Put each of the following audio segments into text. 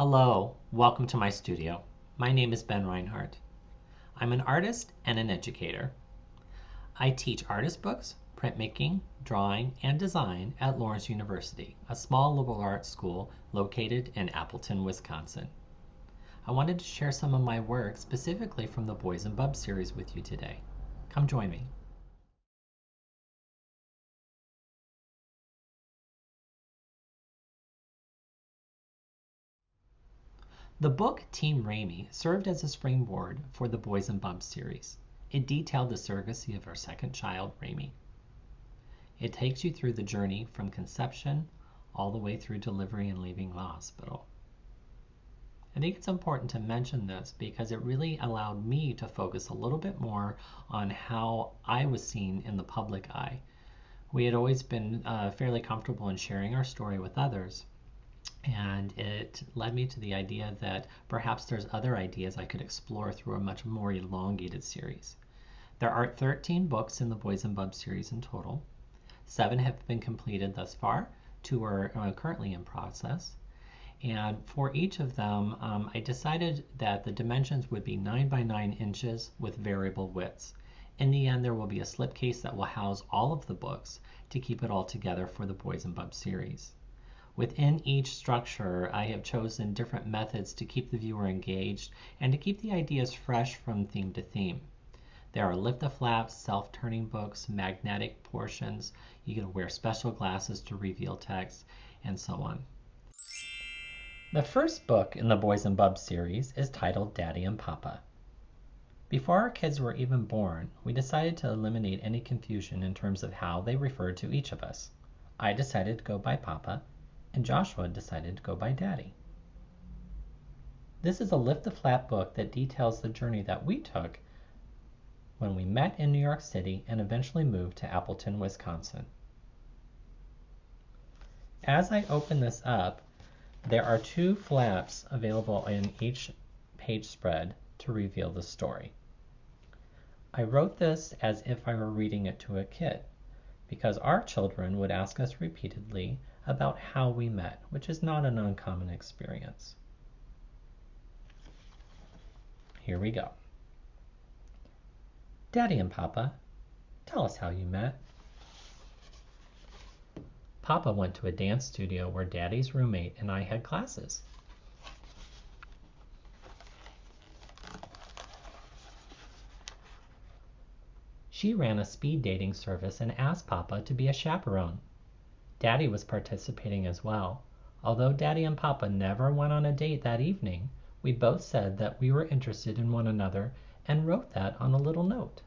Hello, welcome to my studio. My name is Ben Rinehart. I'm an artist and an educator. I teach artist books, printmaking, drawing, and design at Lawrence University, a small liberal arts school located in Appleton, Wisconsin. I wanted to share some of my work specifically from the Boys and Bubs series with you today. Come join me. The book Team Raimi served as a springboard for the Boys and Bubs series. It detailed the surrogacy of our second child, Raimi. It takes you through the journey from conception all the way through delivery and leaving the hospital. I think it's important to mention this because it really allowed me to focus a little bit more on how I was seen in the public eye. We had always been fairly comfortable in sharing our story with others, and it led me to the idea that perhaps there's other ideas I could explore through a much more elongated series. There are 13 books in the Boys and Bubs series in total. 7 have been completed thus far, 2 are currently in process. And for each of them, I decided that the dimensions would be 9 by 9 inches with variable widths. In the end, there will be a slipcase that will house all of the books to keep it all together for the Boys and Bubs series. Within each structure, I have chosen different methods to keep the viewer engaged and to keep the ideas fresh from theme to theme. There are lift-the-flaps, self-turning books, magnetic portions. You can wear special glasses to reveal text, and so on. The first book in the Boys and Bubs series is titled Daddy and Papa. Before our kids were even born, we decided to eliminate any confusion in terms of how they referred to each of us. I decided to go by Papa, and Joshua decided to go by Daddy. This is a lift-the-flap book that details the journey that we took when we met in New York City and eventually moved to Appleton, Wisconsin. As I open this up, there are 2 flaps available in each page spread to reveal the story. I wrote this as if I were reading it to a kid, because our children would ask us repeatedly about how we met, which is not an uncommon experience. Here we go. Daddy and Papa, tell us how you met. Papa went to a dance studio where Daddy's roommate and I had classes. She ran a speed dating service and asked Papa to be a chaperone. Daddy was participating as well. Although Daddy and Papa never went on a date that evening, we both said that we were interested in one another and wrote that on a little note.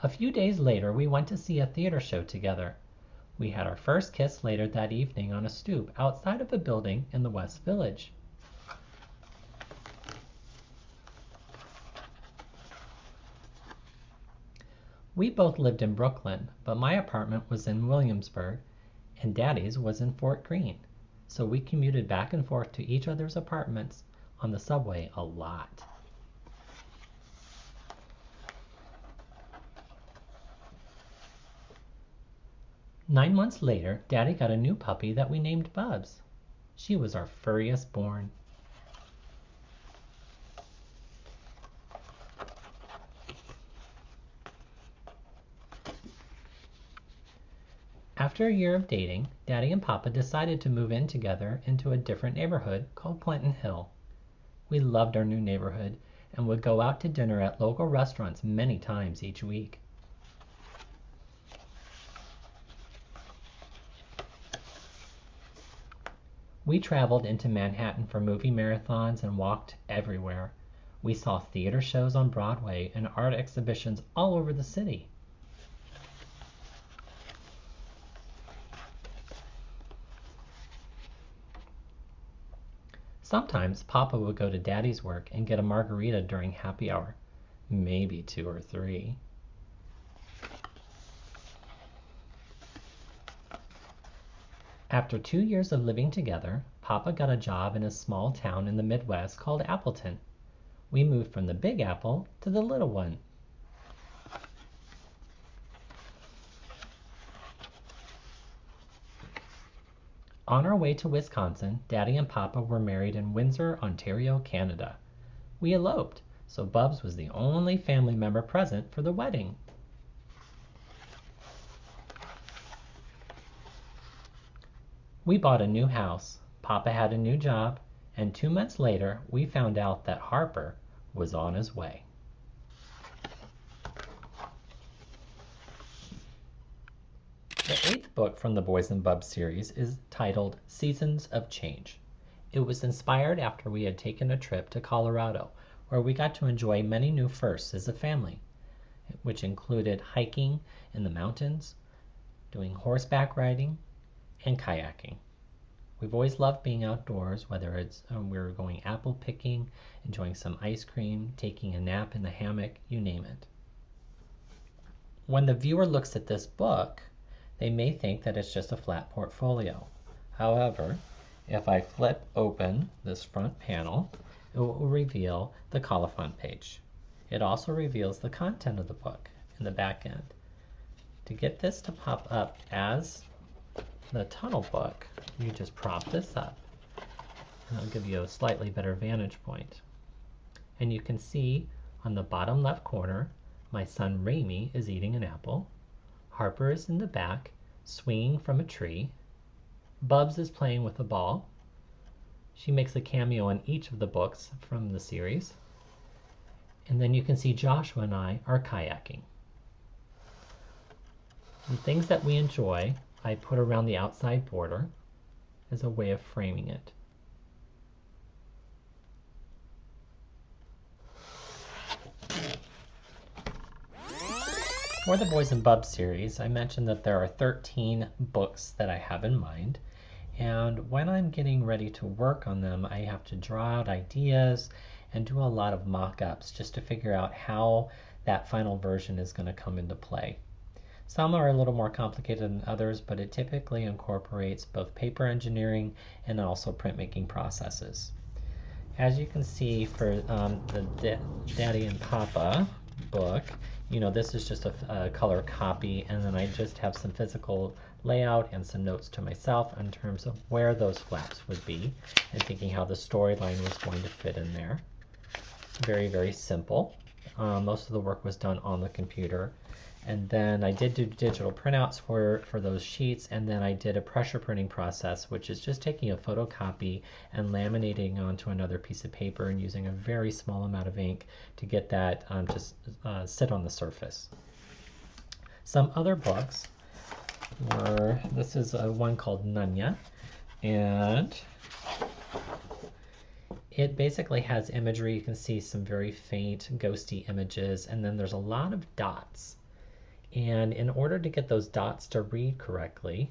A few days later, we went to see a theater show together. We had our first kiss later that evening on a stoop outside of a building in the West Village. We both lived in Brooklyn, but my apartment was in Williamsburg and Daddy's was in Fort Greene, so we commuted back and forth to each other's apartments on the subway a lot. Nine months later, Daddy got a new puppy that we named Bubs. She was our furriest born. After a year of dating, Daddy and Papa decided to move in together into a different neighborhood called Clinton Hill. We loved our new neighborhood and would go out to dinner at local restaurants many times each week. We traveled into Manhattan for movie marathons and walked everywhere. We saw theater shows on Broadway and art exhibitions all over the city. Sometimes Papa would go to Daddy's work and get a margarita during happy hour, maybe 2 or 3. After 2 years of living together, Papa got a job in a small town in the Midwest called Appleton. We moved from the Big Apple to the little one. On our way to Wisconsin, Daddy and Papa were married in Windsor, Ontario, Canada. We eloped, so Bubs was the only family member present for the wedding. We bought a new house, Papa had a new job, and 2 months later we found out that Harper was on his way. The 8th book from the Boys and Bubs series is titled Seasons of Change. It was inspired after we had taken a trip to Colorado, where we got to enjoy many new firsts as a family, which included hiking in the mountains, doing horseback riding, and kayaking. We've always loved being outdoors, whether it's we were going apple picking, enjoying some ice cream, taking a nap in the hammock, you name it. When the viewer looks at this book, they may think that it's just a flat portfolio. However, if I flip open this front panel, it will reveal the colophon page. It also reveals the content of the book in the back end. To get this to pop up as the tunnel book, you just prop this up, and I'll give you a slightly better vantage point. And you can see on the bottom left corner, my son Raimi is eating an apple. Harper is in the back, swinging from a tree. Bubs is playing with a ball. She makes a cameo in each of the books from the series. And then you can see Joshua and I are kayaking. The things that we enjoy, I put around the outside border as a way of framing it. For the Boys and Bubs series, I mentioned that there are 13 books that I have in mind. And when I'm getting ready to work on them, I have to draw out ideas and do a lot of mock-ups just to figure out how that final version is going to come into play. Some are a little more complicated than others, but it typically incorporates both paper engineering and also printmaking processes. As you can see for the Daddy and Papa book, this is just a color copy, and then I just have some physical layout and some notes to myself in terms of where those flaps would be and thinking how the storyline was going to fit in there. Very, very simple. Most of the work was done on the computer. And then I did do digital printouts for those sheets, and then I did a pressure printing process, which is just taking a photocopy and laminating onto another piece of paper and using a very small amount of ink to get that sit on the surface. Some other books were, this is one called Nunya, and it basically has imagery. You can see some very faint ghosty images, and then there's a lot of dots. And in order to get those dots to read correctly,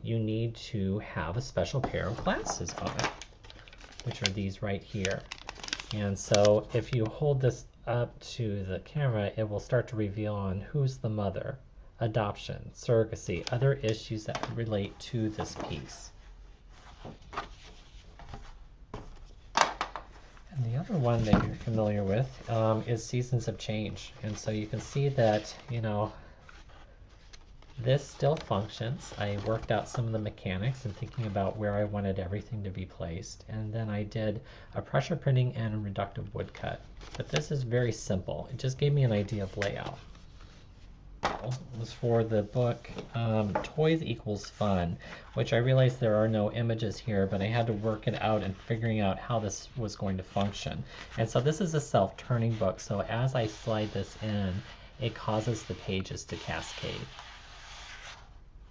you need to have a special pair of glasses on it, which are these right here. And so if you hold this up to the camera, it will start to reveal on who's the mother, adoption, surrogacy, other issues that relate to this piece. And the other one that you're familiar with is Seasons of Change. And so you can see that, this still functions. I worked out some of the mechanics and thinking about where I wanted everything to be placed. And then I did a pressure printing and a reductive woodcut. But this is very simple. It just gave me an idea of layout. It was for the book Toys Equals Fun, which I realized there are no images here, but I had to work it out and figuring out how this was going to function. And so this is a self-turning book, so as I slide this in, it causes the pages to cascade.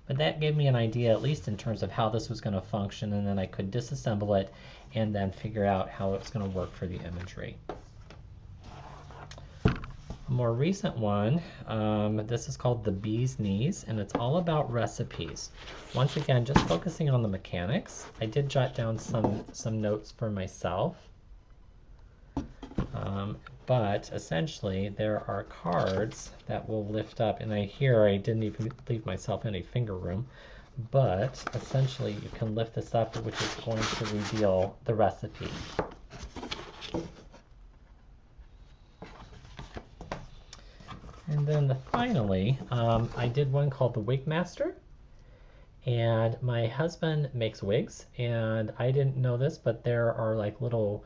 But that gave me an idea, at least in terms of how this was going to function, and then I could disassemble it and then figure out how it's going to work for the imagery. More recent one, this is called The Bee's Knees, and it's all about recipes. Once again, just focusing on the mechanics. I did jot down some notes for myself, but essentially there are cards that will lift up, and I didn't even leave myself any finger room, but essentially you can lift this up, which is going to reveal the recipe. And then finally, I did one called the Wigmaster, And my husband makes wigs, and I didn't know this, but there are like little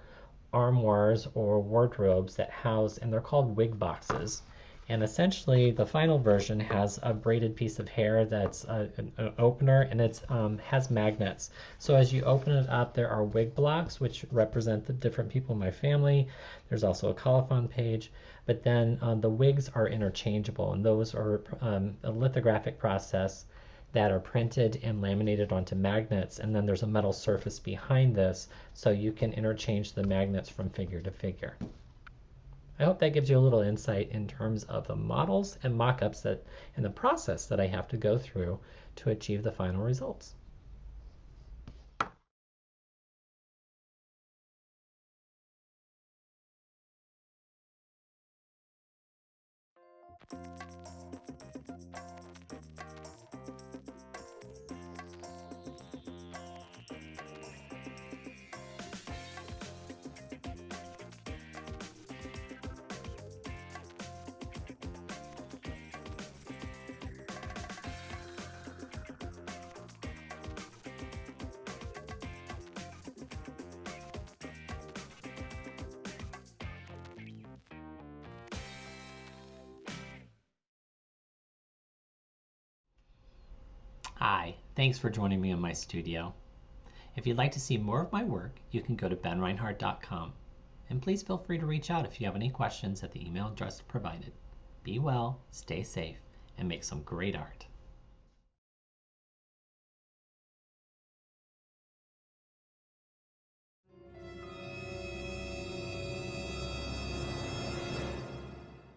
armoires or wardrobes that house, and they're called wig boxes. And essentially, the final version has a braided piece of hair that's an opener, and it has magnets. So as you open it up, there are wig blocks, which represent the different people in my family. There's also a colophon page, but then the wigs are interchangeable, and those are a lithographic process that are printed and laminated onto magnets, and then there's a metal surface behind this so you can interchange the magnets from figure to figure. I hope that gives you a little insight in terms of the models and mock-ups that and the process that I have to go through to achieve the final results. Hi, thanks for joining me in my studio. If you'd like to see more of my work, you can go to benrinehart.com. And please feel free to reach out if you have any questions at the email address provided. Be well, stay safe, and make some great art.